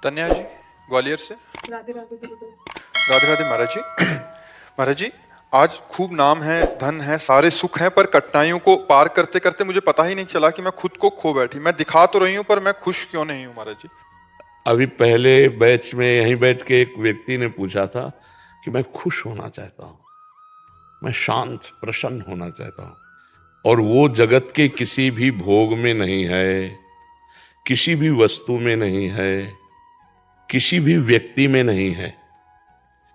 तन्या जी, ग्वालियर से। राधे राधे गुरुदेव। राधे राधे महाराज जी। महाराज जी, आज खूब नाम है, धन है, सारे सुख हैं, पर कठिनाइयों को पार करते करते मुझे पता ही नहीं चला कि मैं खुद को खो बैठी। मैं दिखा तो रही हूँ पर मैं खुश क्यों नहीं हूँ महाराज जी। अभी पहले बैच में यहीं बैठ के एक व्यक्ति ने पूछा था कि मैं खुश होना चाहता हूं, मैं शांत प्रसन्न होना चाहता हूं, और वो जगत के किसी भी भोग में नहीं है, किसी भी वस्तु में नहीं है, किसी भी व्यक्ति में नहीं है।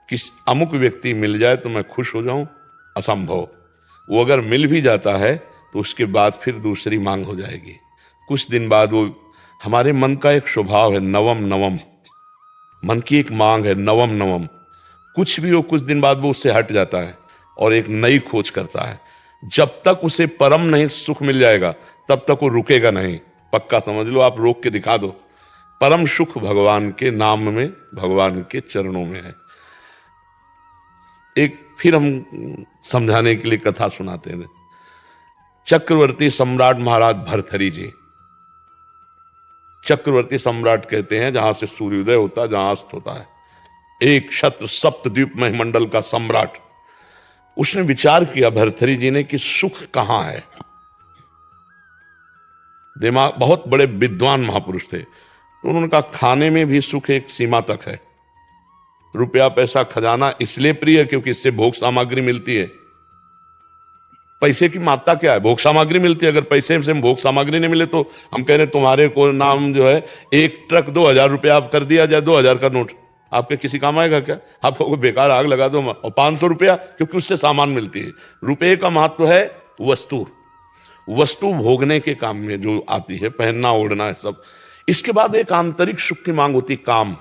किस अमुक व्यक्ति मिल जाए तो मैं खुश हो जाऊं, असंभव। वो अगर मिल भी जाता है तो उसके बाद फिर दूसरी मांग हो जाएगी। कुछ दिन बाद वो, हमारे मन का एक स्वभाव है नवम नवम, मन की एक मांग है नवम नवम। कुछ भी हो, कुछ दिन बाद वो उससे हट जाता है और एक नई खोज करता है। जब तक उसे परम नहीं सुख मिल जाएगा तब तक वो रुकेगा नहीं। पक्का समझ लो, आप रोक के दिखा दो। परम सुख भगवान के नाम में, भगवान के चरणों में है। एक फिर हम समझाने के लिए कथा सुनाते हैं। चक्रवर्ती सम्राट महाराज भर्तृहरि जी, चक्रवर्ती सम्राट कहते हैं जहां से सूर्योदय होता है, जहां अस्त होता है, एक छत्र सप्तद्वीप महिमंडल का सम्राट। उसने विचार किया भर्तृहरि जी ने कि सुख कहां है। दिमाग, बहुत बड़े विद्वान महापुरुष थे, तो उन्होंने कहा खाने में भी सुख एक सीमा तक है। रुपया पैसा खजाना इसलिए प्रिय क्योंकि इससे भोग सामग्री मिलती है। पैसे की मात्रा क्या है? भोग सामग्री मिलती है। अगर पैसे से भोग सामग्री नहीं मिले तो हम कह रहे तुम्हारे को नाम जो है एक ट्रक 2000 रुपया आप कर दिया जाए, 2000 का नोट आपके किसी काम आएगा क्या? आपको कोई बेकार आग लगा दो। और 500 रुपया क्योंकि उससे सामान मिलती है। रुपये का महत्व है वस्तु, वस्तु भोगने के काम में जो आती है, पहनना ओढ़ना है सब। इसके बाद एक आंतरिक सुख की मांग होती, काम।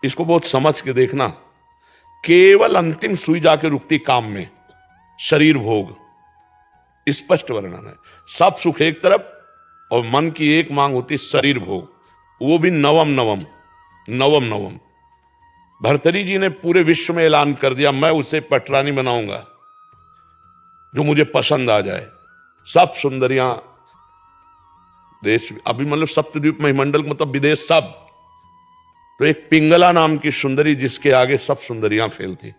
इसको बहुत समझ के देखना। केवल अंतिम सुई जाके रुकती काम में, शरीर भोग, स्पष्ट वर्णन है। सब सुख एक तरफ और मन की एक मांग होती शरीर भोग, वो भी नवम नवम नवम नवम। भर्तृहरि जी ने पूरे विश्व में ऐलान कर दिया मैं उसे पटरानी बनाऊंगा जो मुझे पसंद आ जाए। सब सुंदरियां देश, अभी मतलब सप्तद्वीप महिमंडल मतलब विदेश सब। तो एक पिंगला नाम की सुंदरी जिसके आगे सब सुंदरियां फेल थी।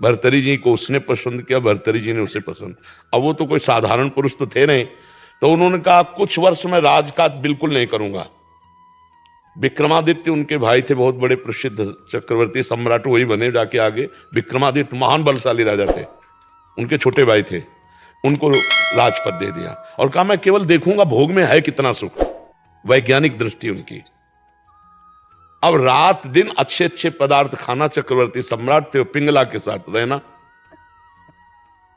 भर्तृहरि जी को उसने पसंद किया, भर्तृहरि जी ने उसे पसंद। अब वो तो कोई साधारण पुरुष तो थे नहीं, तो उन्होंने कहा कुछ वर्ष में राजकाज बिल्कुल नहीं करूंगा। विक्रमादित्य उनके भाई थे, बहुत बड़े प्रसिद्ध चक्रवर्ती सम्राट वही बने जाके आगे। विक्रमादित्य महान बलशाली राजा थे, उनके छोटे भाई थे, उनको राजपद दे दिया और कहा मैं केवल देखूंगा भोग में है कितना सुख। वैज्ञानिक दृष्टि उनकी। अब रात दिन अच्छे अच्छे पदार्थ खाना, चक्रवर्ती सम्राट थे, पिंगला के साथ रहना।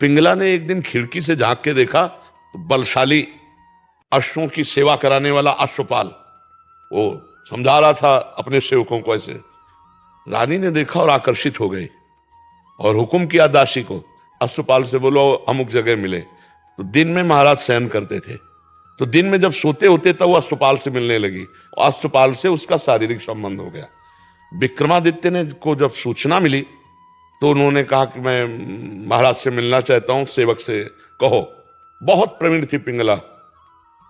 पिंगला ने एक दिन खिड़की से झांक के देखा तो बलशाली अश्वों की सेवा कराने वाला अश्वपाल वो समझा रहा था अपने सेवकों को ऐसे। रानी ने देखा और आकर्षित हो गई और हुक्म किया दासी को, अश्वपाल से बोलो अमुक जगह मिले। तो दिन में महाराज शयन करते थे, तो दिन में जब सोते होते तब वो अश्वपाल से मिलने लगी और अश्वपाल से उसका शारीरिक संबंध हो गया। विक्रमादित्य ने को जब सूचना मिली तो उन्होंने कहा कि मैं महाराज से मिलना चाहता हूं, सेवक से कहो। बहुत प्रवीण थी पिंगला,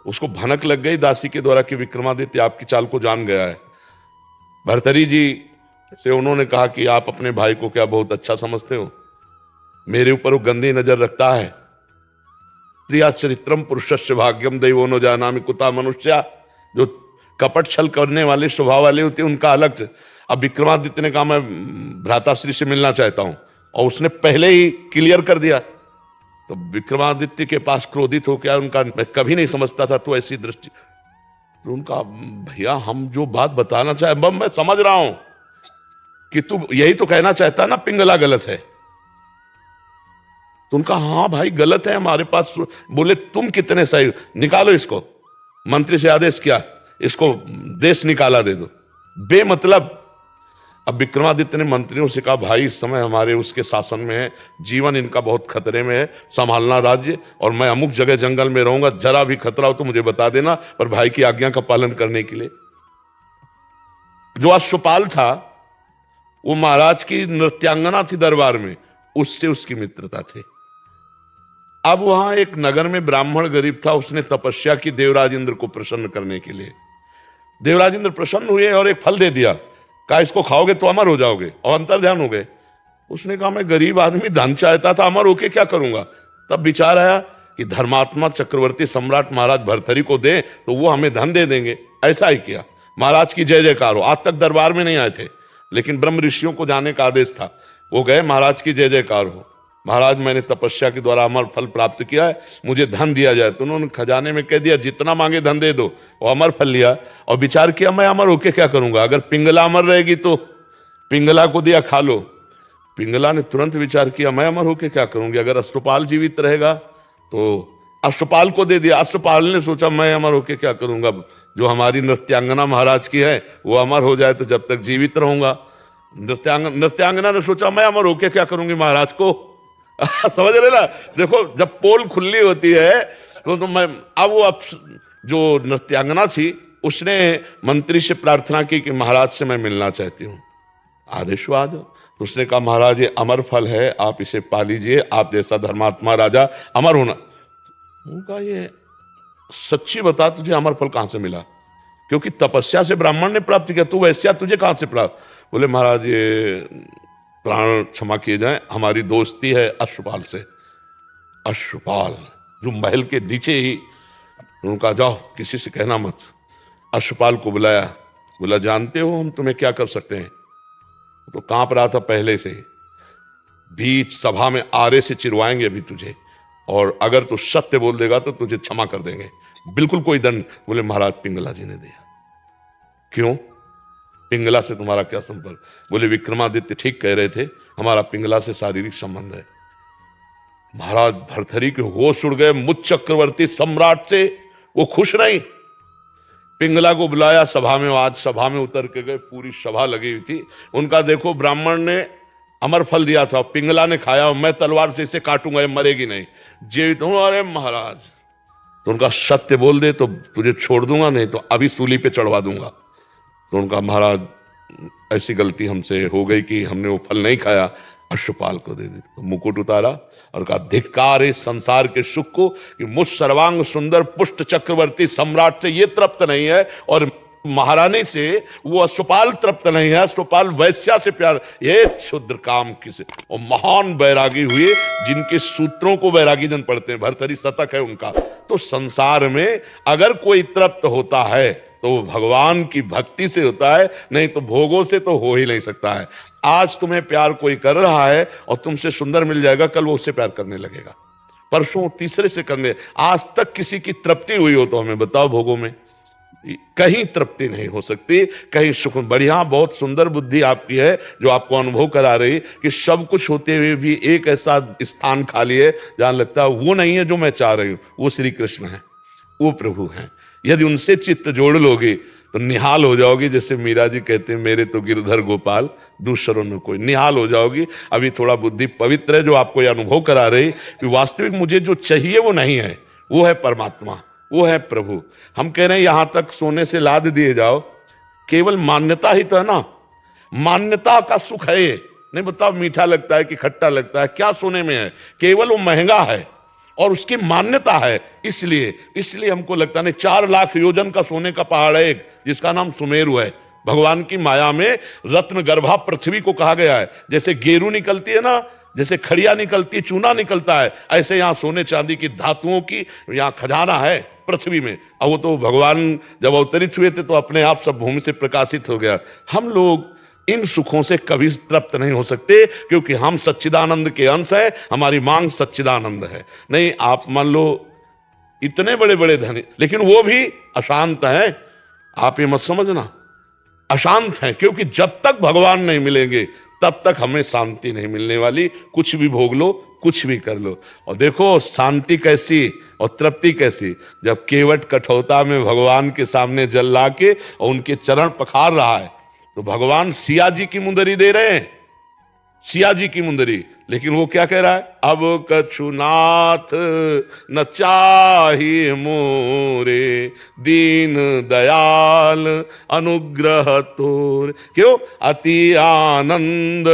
उसको भनक लग गई दासी के द्वारा कि विक्रमादित्य आपकी चाल को जान गया है। भर्तृहरि जी से उन्होंने कहा कि आप अपने भाई को क्या बहुत अच्छा समझते हो? मेरे ऊपर वो गंदी नजर रखता है। प्रिया चरित्रम पुरुषस्य भाग्यम दैवो न जानामि कुता मनुष्या। जो कपट छल करने वाले स्वभाव वाले होते हैं उनका अलग। अब विक्रमादित्य ने कहा मैं भ्राताश्री से मिलना चाहता हूं और उसने पहले ही क्लियर कर दिया। तो विक्रमादित्य के पास क्रोधित हो क्या उनका, मैं कभी नहीं समझता था तो ऐसी दृष्टि। तो उनका भैया हम जो बात बताना चाहे मैं समझ रहा हूं कि तू यही तो कहना चाहता ना पिंगला गलत है। तो उनका हाँ भाई गलत है हमारे पास। बोले तुम कितने सही, निकालो इसको। मंत्री से आदेश किया इसको देश निकाला दे दो, बेमतलब। अब विक्रमादित्य ने मंत्रियों से कहा भाई इस समय हमारे उसके शासन में है, जीवन इनका बहुत खतरे में है, संभालना राज्य, और मैं अमुक जगह जंगल में रहूंगा, जरा भी खतरा हो तो मुझे बता देना, पर भाई की आज्ञा का पालन करने के लिए। जो अश्वपाल था वो महाराज की नृत्यांगना थी दरबार में, उससे उसकी मित्रता थी। अब वहां एक नगर में ब्राह्मण गरीब था, उसने तपस्या की देवराज इंद्र को प्रसन्न करने के लिए। देवराज इंद्र प्रसन्न हुए और एक फल दे दिया, कहा इसको खाओगे तो अमर हो जाओगे, और अंतर ध्यान हो गए। उसने कहा मैं गरीब आदमी धन चाहता था, अमर होके क्या करूंगा। तब विचार आया कि धर्मात्मा चक्रवर्ती सम्राट महाराज भर्तहरि को दें तो वो हमें धन दे देंगे। ऐसा ही किया। महाराज की जय जयकार हो। आज तक दरबार में नहीं आए थे, लेकिन ब्रह्म ऋषियों को जाने का आदेश था। वो गए, महाराज की जय जयकार हो। महाराज मैंने तपस्या के द्वारा अमर फल प्राप्त किया है, मुझे धन दिया जाए। तो उन्होंने खजाने में कह दिया जितना मांगे धन दे दो। और अमर फल लिया और विचार किया मैं अमर होके क्या करूंगा, अगर पिंगला अमर रहेगी तो पिंगला को दिया खा लो। पिंगला ने तुरंत विचार किया मैं अमर होके क्या करूंगी, अगर अश्वपाल जीवित रहेगा तो अश्वपाल को दे दिया। अश्वपाल ने सोचा मैं अमर होके क्या करूंगा, जो हमारी नृत्यांगना महाराज की है वो अमर हो जाए तो जब तक जीवित रहूंगा। नृत्यांगना ने सोचा मैं अमर होके क्या करूंगी महाराज को। समझ रहे ना, देखो जब पोल खुली होती है तो मैं अब जो नृत्यांगना थी उसने मंत्री से प्रार्थना की कि महाराज से मैं मिलना चाहती हूँ, आदेश आ जाओ। तो उसने कहा महाराज ये अमर फल है, आप इसे पा लीजिए, आप जैसा धर्मात्मा राजा अमर होना। उनका ये सच्ची बता तुझे अमर फल कहां से मिला, क्योंकि तपस्या से ब्राह्मण ने प्राप्त किया, तू वैश्या तुझे कहां से प्राप्त। बोले महाराज ये प्राण क्षमा किए जाए, हमारी दोस्ती है अश्वपाल से। अश्वपाल जो महल के नीचे ही, उनका जाओ किसी से कहना मत। अश्वपाल को बुलाया, बोला जानते हो हम तुम्हें क्या कर सकते हैं। तो कांप रहा था पहले से ही। बीच सभा में आरे से चिरवाएंगे अभी तुझे, और अगर तू सत्य बोल देगा तो तुझे क्षमा कर देंगे, बिल्कुल कोई दंड। बोले महाराज पिंगला जी ने दिया। क्यों, पिंगला से तुम्हारा क्या संपर्क। बोले विक्रमादित्य ठीक कह रहे थे, हमारा पिंगला से शारीरिक संबंध है। महाराज भर्तहरि के होश उड़ गए। मुझ चक्रवर्ती सम्राट से वो खुश नहीं। पिंगला को बुलाया सभा में, आज सभा में उतर के गए, पूरी सभा लगी हुई थी। उनका देखो ब्राह्मण ने अमर फल दिया था, पिंगला ने खाया, मैं तलवार से इसे काटूंगा ये मरेगी नहीं, जीवित हूं। अरे महाराज तो उनका सत्य बोल दे तो तुझे छोड़ दूंगा, नहीं तो अभी सूली पे चढ़वा दूंगा। तो उनका महाराज ऐसी गलती हमसे हो गई कि हमने वो फल नहीं खाया, अश्वपाल को दे दी। तो मुकुट उतारा और कहा धिक्कार इस संसार के सुख को कि मुझ सर्वांग सुंदर पुष्ट चक्रवर्ती सम्राट से ये तृप्त नहीं है, और महारानी से वो अश्वपाल तृप्त नहीं है। अश्वपाल वैश्या से प्यार, ये क्षुद्र काम किसे। और महान बैरागी हुए जिनके सूत्रों को बैरागी जन पढ़ते हैं, भर्तहरि शतक है उनका। तो संसार में अगर कोई तृप्त होता है तो वो भगवान की भक्ति से होता है, नहीं तो भोगों से तो हो ही नहीं सकता है। आज तुम्हें प्यार कोई कर रहा है और तुमसे सुंदर मिल जाएगा, कल वो उससे प्यार करने लगेगा, परसों तीसरे से करने। आज तक किसी की तृप्ति हुई हो तो हमें बताओ, भोगों में कहीं तृप्ति नहीं हो सकती, कहीं सुख। बढ़िया, बहुत सुंदर बुद्धि आपकी है जो आपको अनुभव करा रही कि सब कुछ होते हुए भी एक ऐसा स्थान खाली है जहां लगता है वो नहीं है जो मैं चाह रही हूं। वो श्री कृष्ण है, वो प्रभु हैं। यदि उनसे चित्त जोड़ लोगे तो निहाल हो जाओगी। जैसे मीरा जी कहते हैं मेरे तो गिरधर गोपाल दूसरों में कोई, निहाल हो जाओगी। अभी थोड़ा बुद्धि पवित्र है जो आपको यह अनुभव करा रही कि वास्तविक मुझे जो चाहिए वो नहीं है, वो है परमात्मा, वो है प्रभु। हम कह रहे हैं यहां तक सोने से लाद दिए जाओ, केवल मान्यता ही तो है ना, मान्यता का सुख है ये। नहीं बताओ मीठा लगता है कि खट्टा लगता है, क्या सोने में है, केवल वो महंगा है और उसकी मान्यता है। इसलिए हमको लगता नहीं। 4 लाख योजन का सोने का पहाड़ है एक, जिसका नाम सुमेरु है। भगवान की माया में रत्न गर्भा पृथ्वी को कहा गया है। जैसे गेरू निकलती है ना, जैसे खड़िया निकलती, चूना निकलता है, ऐसे यहां सोने चांदी की धातुओं की यहां खजाना है पृथ्वी में। अब वो तो भगवान जब अवतरित हुए थे तो अपने आप सब भूमि से प्रकाशित हो गया। हम लोग इन सुखों से कभी तृप्त नहीं हो सकते, क्योंकि हम सच्चिदानंद के अंश हैं, हमारी मांग सच्चिदानंद है। नहीं, आप मान लो इतने बड़े बड़े धनी, लेकिन वो भी अशांत हैं। आप ये मत समझना, अशांत हैं, क्योंकि जब तक भगवान नहीं मिलेंगे तब तक हमें शांति नहीं मिलने वाली। कुछ भी भोग लो, कुछ भी कर लो। और देखो शांति कैसी और तृप्ति कैसी, जब केवट कठौता में भगवान के सामने जल ला के और उनके चरण पखार रहा है, तो भगवान सिया जी की मुंदरी दे रहे हैं, सिया जी की मुंदरी। लेकिन वो क्या कह रहा है, अब कछु नाथ न चाहिए मोरे, दीन दयाल अनुग्रह तोर। क्यों? अति आनंद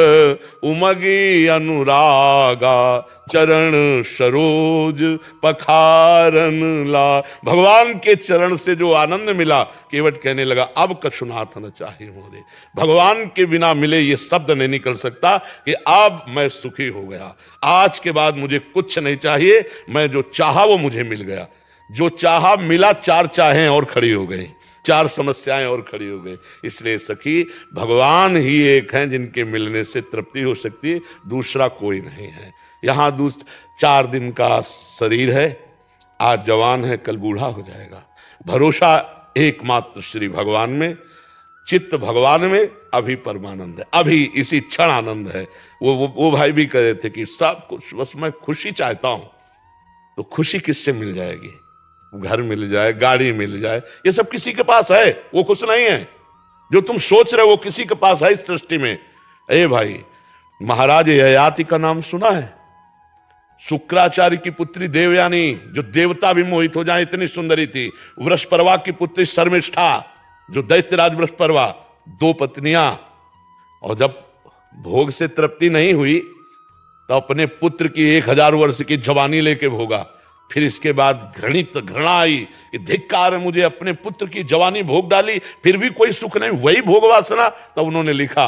उमगी अनुरागा, चरण सरोज पखारन ला। भगवान के चरण से जो आनंद मिला, केवट कहने लगा अब कछु नाथ न चाहिए मोरे। भगवान के बिना मिले ये शब्द नहीं निकल सकता कि अब मैं सुखी हो गया, आज के बाद मुझे कुछ नहीं चाहिए, मैं जो चाहा वो मुझे मिल गया। जो चाहा मिला, चार चाहें और खड़ी हो गई, चार समस्याएं और खड़ी हो गई। इसलिए सखी, भगवान ही एक हैं जिनके मिलने से तृप्ति हो सकती है, दूसरा कोई नहीं है। यहां 4 दिन का शरीर है, आज जवान है कल बूढ़ा हो जाएगा। भरोसा एकमात्र श्री भगवान में, चित्त भगवान में, अभी परमानंद है, अभी इसी क्षण आनंद है। वो भाई भी कह रहे थे कि सब कुछ बस मैं खुशी चाहता हूं। तो खुशी किससे मिल जाएगी? घर मिल जाए, गाड़ी मिल जाए, ये सब किसी के पास है, वो कुछ नहीं है। जो तुम सोच रहे हो वो किसी के पास है इस सृष्टि में। ए भाई, महाराज ययाति का नाम सुना है? शुक्राचार्य की पुत्री देवयानी, जो देवता भी मोहित हो जाए इतनी सुंदरी थी। वृषपर्वा की पुत्री शर्मिष्ठा, जो दैत्यराज वृषपर्वा, 2 पत्नियां। और जब भोग से तृप्ति नहीं हुई तो अपने पुत्र की 1000 वर्ष की जवानी लेके भोगा। फिर इसके बाद घृणा आई कि धिक्कार है, मुझे अपने पुत्र की जवानी भोग डाली, फिर भी कोई सुख नहीं, वही भोग वासना। तब उन्होंने लिखा,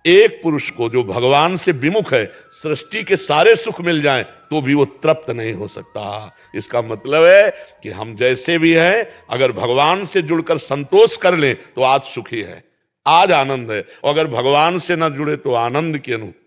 एक पुरुष को जो भगवान से विमुख है, सृष्टि के सारे सुख मिल जाएं तो भी वो तृप्त नहीं हो सकता। इसका मतलब है कि हम जैसे भी हैं, अगर भगवान से जुड़कर संतोष कर लें तो आज सुखी है, आज आनंद है। और अगर भगवान से ना जुड़े तो आनंद की अनुभूति